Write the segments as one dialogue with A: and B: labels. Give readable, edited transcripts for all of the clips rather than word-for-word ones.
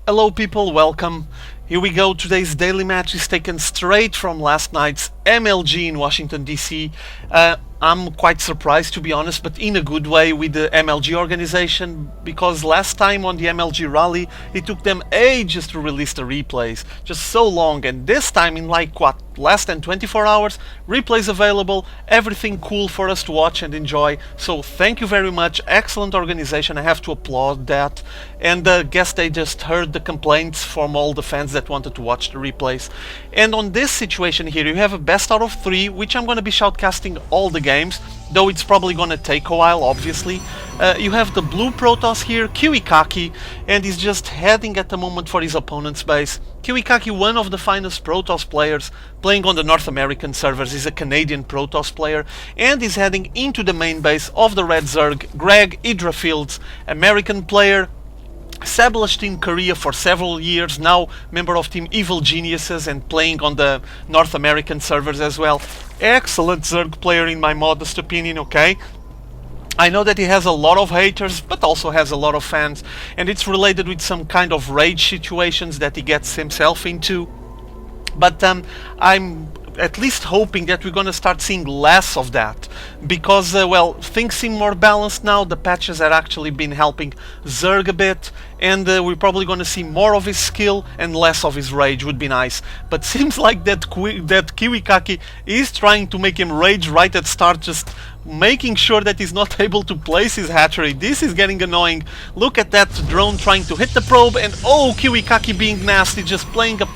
A: Hello people, welcome. Here we go. Today's daily match is taken straight from last night's MLG in Washington DC. I'm quite surprised, to be honest, but in a good way with the MLG organization, because last time on the MLG rally it took them ages to release the replays, just so long, and this time in like what, less than 24 hours, replays available, everything cool for us to watch and enjoy. So thank you very much, excellent organization, I have to applaud that. And I guess they just heard the complaints from all the fans that wanted to watch the replays. And on this situation here, you have a best out of 3, which I'm going to be shoutcasting all the games, though it's probably going to take a while, obviously. You have the blue Protoss here, KIWIKaKI, and he's just heading at the moment for his opponent's base. KIWIKaKI, one of the finest Protoss players, playing on the North American servers. He's a Canadian Protoss player, and he's heading into the main base of the Red Zerg, Greg IdrA Fields, American player, established in Korea for several years, now member of Team Evil Geniuses and playing on the North American servers as well. Excellent Zerg player in my modest opinion, okay? I know that he has a lot of haters, but also has a lot of fans, and it's related with some kind of rage situations that he gets himself into. But I'm at least hoping that we're gonna start seeing less of that, because well, things seem more balanced now. The patches have actually been helping Zerg a bit, and we're probably gonna see more of his skill and less of his rage. Would be nice, but seems like that KIWIKaKI is trying to make him rage right at start, just making sure that he's not able to place his hatchery. This is getting annoying. Look at that drone trying to hit the probe, and oh, KIWIKaKI being nasty, just playing a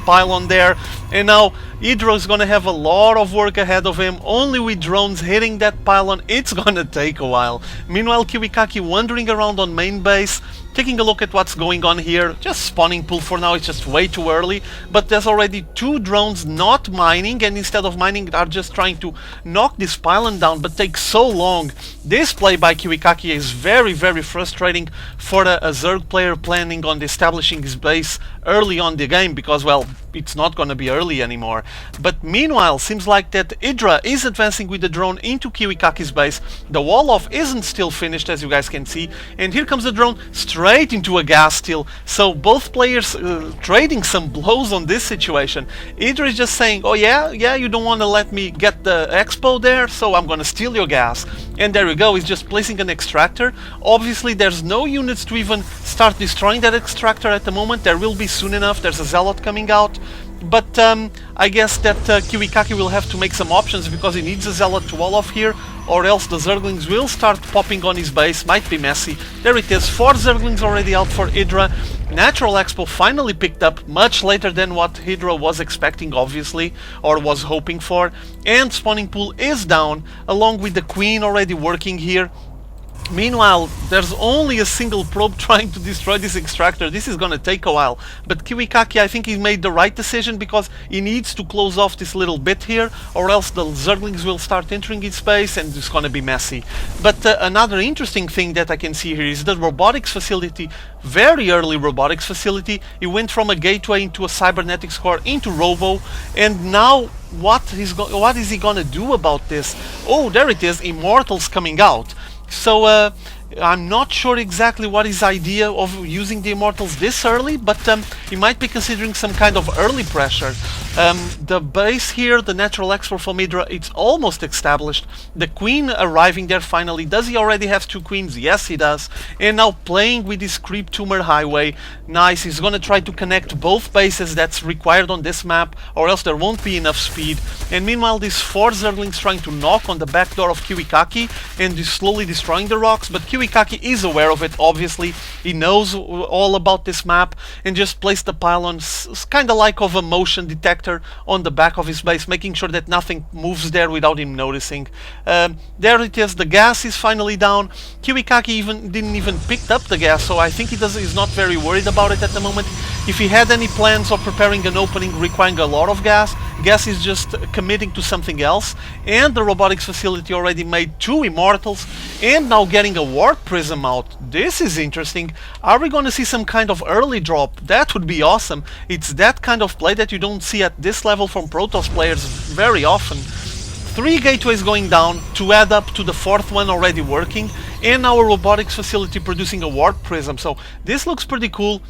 A: pylon there. And now IdrA is gonna have a lot of work ahead of him. Only with drones hitting that pylon, it's gonna take a while. Meanwhile, KIWIKaKI wandering around on main base, taking a look at what's going on here. Just spawning pool for now, it's just way too early, but there's already 2 drones not mining, and instead of mining are just trying to knock this pylon down, but takes so long. This play by KIWIKaKI is very frustrating for a Zerg player planning on establishing his base early on the game, because well, it's not gonna be early anymore. But meanwhile, seems like that IdrA is advancing with the drone into KIWIKaKI's base. The wall off isn't still finished, as you guys can see, and here comes the drone straight into a gas steal. So both players trading some blows on this situation. IdrA is just saying, oh yeah, you don't want to let me get the expo there, so I'm gonna steal your gas. And there we go, he's just placing an extractor. Obviously there's no units to even start destroying that extractor at the moment. There will be soon enough. There's a zealot coming out, but I guess that KIWIKaKI will have to make some options, because he needs a zealot to wall off here, or else the Zerglings will start popping on his base. Might be messy. There it is, 4 Zerglings already out for IdrA. Natural Expo finally picked up, much later than what IdrA was expecting, obviously, or was hoping for. And spawning pool is down, along with the Queen already working here. Meanwhile, there's only a single probe trying to destroy this extractor. This is gonna take a while, but KIWIKaKI, I think he made the right decision, because he needs to close off this little bit here, or else the Zerglings will start entering his space and it's gonna be messy. But another interesting thing that I can see here is the robotics facility. Very early robotics facility. It went from a gateway into a cybernetics core into Robo, and now what is he gonna do about this? Oh, there it is, Immortals coming out. So I'm not sure exactly what his idea of using the Immortals this early, but he might be considering some kind of early pressure. The base here, the natural expo from IdrA, it's almost established. The Queen arriving there finally. Does he already have 2 queens? Yes, he does. And now playing with his creep tumor highway. Nice, he's gonna try to connect both bases that's required on this map, or else there won't be enough speed. And meanwhile, these 4 Zerglings trying to knock on the back door of KIWIKaKI and is slowly destroying the rocks, but KIWIKaKI is aware of it, obviously. He knows all about this map and just placed the pylons, kinda like of a motion detector on the back of his base, making sure that nothing moves there without him noticing. There it is, the gas is finally down. KIWIKaKI didn't even pick up the gas, so I think he's not very worried about it at the moment. If he had any plans of preparing an opening requiring a lot of gas is just committing to something else. And the robotics facility already made 2 Immortals, and now getting a Warp Prism out. This is interesting. Are we going to see some kind of early drop? That would be awesome. It's that kind of play that you don't see at this level from Protoss players very often. 3 gateways going down to add up to the 4th one already working, and our robotics facility producing a Warp Prism. So this looks pretty cool.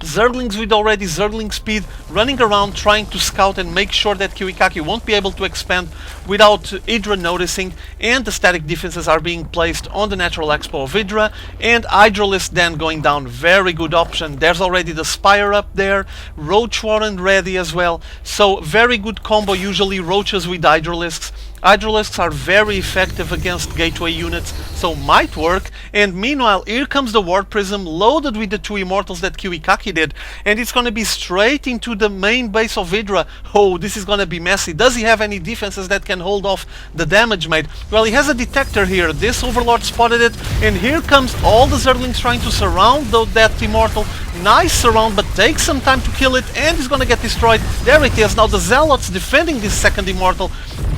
A: Zerglings with already Zergling speed running around trying to scout and make sure that KIWIKaKI won't be able to expand without IdrA noticing, and the static defenses are being placed on the natural expo of IdrA, and IdrAlist then going down. Very good option. There's already the Spire up there, Roach Warren ready as well, so very good combo. Usually Roaches with IdrAlists. IdrAlists are very effective against gateway units, so might work. And meanwhile, here comes the Ward Prism loaded with the 2 Immortals that KIWIKaKI did, and it's gonna be straight into the main base of IdrA. Oh, this is gonna be messy. Does he have any defenses that can hold off the damage made? Well, he has a detector here. This Overlord spotted it, and here comes all the Zerglings trying to surround that Immortal. Nice surround, but takes some time to kill it, and he's gonna get destroyed. There it is. Now the Zealots defending this second Immortal.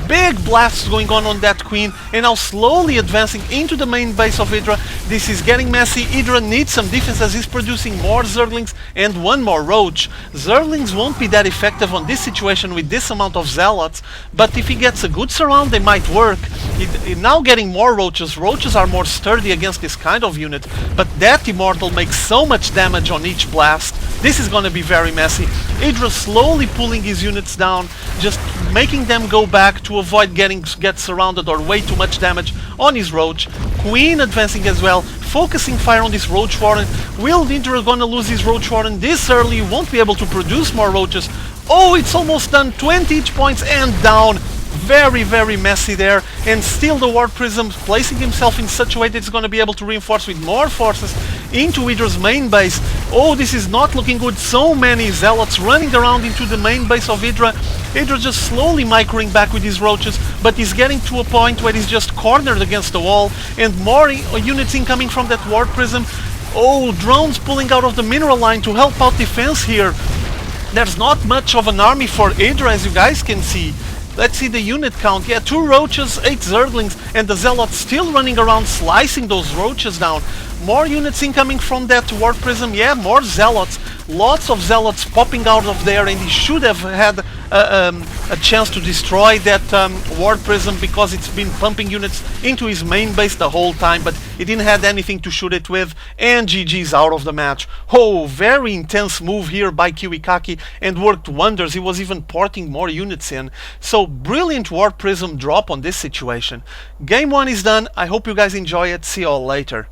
A: Big blasts going on that Queen, and now slowly advancing into the main base of IdrA. This is getting messy. IdrA needs some defenses. He's producing more Zerglings and one more Roach. Zerglings won't be that effective on this situation with this amount of Zealots, but if he gets a good surround, they might work. Now getting more Roaches. Roaches are more sturdy against this kind of unit, but that Immortal makes so much damage on each blast. This is gonna be very messy. IdrA slowly pulling his units down, just making them go back to avoid get surrounded or way too much damage on his Roach. Queen advancing as well, focusing fire on this Roach Warren. Will IdrA gonna lose his Roach Warren this early? Won't be able to produce more Roaches. Oh, it's almost done. 20 each points and down. Very, very messy there, and still the Ward Prism placing himself in such a way that it's going to be able to reinforce with more forces into IdrA's main base. Oh, this is not looking good. So many Zealots running around into the main base of IdrA. IdrA just slowly microing back with his Roaches, but he's getting to a point where he's just cornered against the wall, and more units incoming from that Ward Prism. Oh, drones pulling out of the mineral line to help out defense here. There's not much of an army for IdrA, as you guys can see. Let's see the unit count. Yeah, 2 Roaches, 8 Zerglings, and the Zealots still running around slicing those Roaches down. More units incoming from that Ward Prism. Yeah, more Zealots. Lots of Zealots popping out of there, and he should have had a chance to destroy that Ward Prism because it's been pumping units into his main base the whole time, but he didn't have anything to shoot it with, and GG's out of the match. Oh, very intense move here by KIWIKaKI, and worked wonders. He was even porting more units in. So brilliant Ward Prism drop on this situation. Game 1 is done. I hope you guys enjoy it. See you all later.